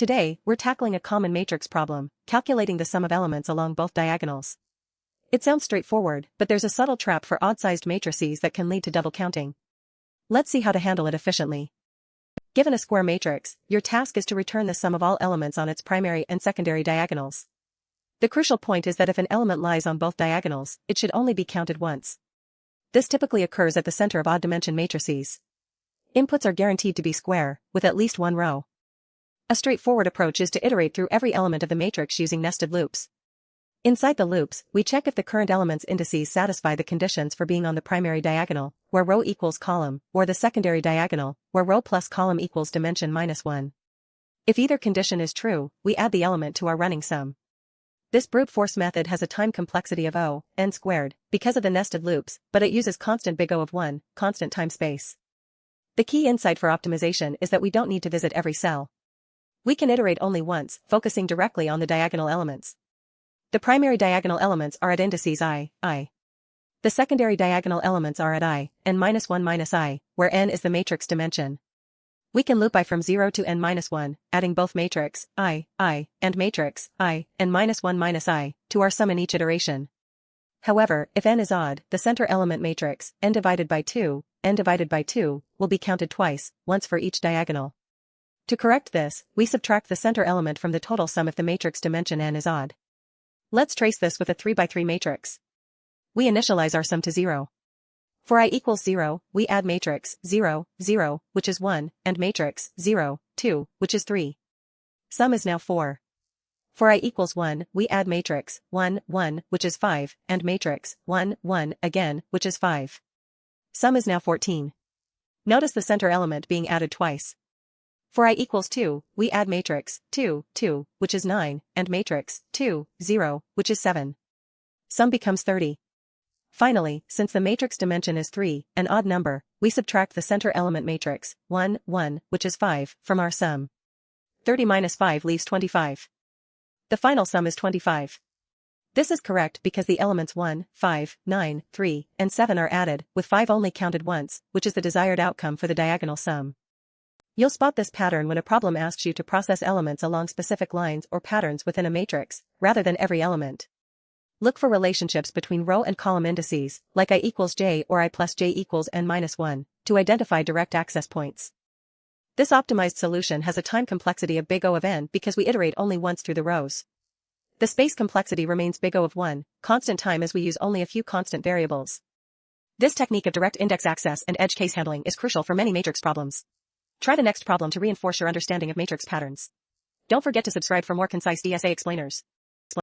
Today, we're tackling a common matrix problem, calculating the sum of elements along both diagonals. It sounds straightforward, but there's a subtle trap for odd-sized matrices that can lead to double counting. Let's see how to handle it efficiently. Given a square matrix, your task is to return the sum of all elements on its primary and secondary diagonals. The crucial point is that if an element lies on both diagonals, it should only be counted once. This typically occurs at the center of odd-dimension matrices. Inputs are guaranteed to be square, with at least one row. A straightforward approach is to iterate through every element of the matrix using nested loops. Inside the loops, we check if the current element's indices satisfy the conditions for being on the primary diagonal, where row equals column, or the secondary diagonal, where row plus column equals dimension minus 1. If either condition is true, we add the element to our running sum. This brute force method has a time complexity of n squared, because of the nested loops, but it uses constant big O of 1, constant time space. The key insight for optimization is that we don't need to visit every cell. We can iterate only once, focusing directly on the diagonal elements. The primary diagonal elements are at indices I. The secondary diagonal elements are at n-1 where n is the matrix dimension. We can loop I from 0 to n-1, adding both matrix I, and matrix I, n-1 to our sum in each iteration. However, if n is odd, the center element matrix, n divided by 2, will be counted twice, once for each diagonal. To correct this, we subtract the center element from the total sum if the matrix dimension n is odd. Let's trace this with a 3x3 matrix. We initialize our sum to 0. For I equals 0, we add matrix 0, 0, which is 1, and matrix 0, 2, which is 3. Sum is now 4. For I equals 1, we add matrix 1, 1, which is 5, and matrix 1, 1, again, which is 5. Sum is now 14. Notice the center element being added twice. For I equals 2, we add matrix 2, 2, which is 9, and matrix 2, 0, which is 7. Sum becomes 30. Finally, since the matrix dimension is 3, an odd number, we subtract the center element matrix 1, 1, which is 5, from our sum. 30 minus 5 leaves 25. The final sum is 25. This is correct because the elements 1, 5, 9, 3, and 7 are added, with 5 only counted once, which is the desired outcome for the diagonal sum. You'll spot this pattern when a problem asks you to process elements along specific lines or patterns within a matrix, rather than every element. Look for relationships between row and column indices, like I equals j or I plus j equals n-1, to identify direct access points. This optimized solution has a time complexity of big O of n because we iterate only once through the rows. The space complexity remains big O of 1, constant time as we use only a few constant variables. This technique of direct index access and edge case handling is crucial for many matrix problems. Try the next problem to reinforce your understanding of matrix patterns. Don't forget to subscribe for more concise DSA explainers.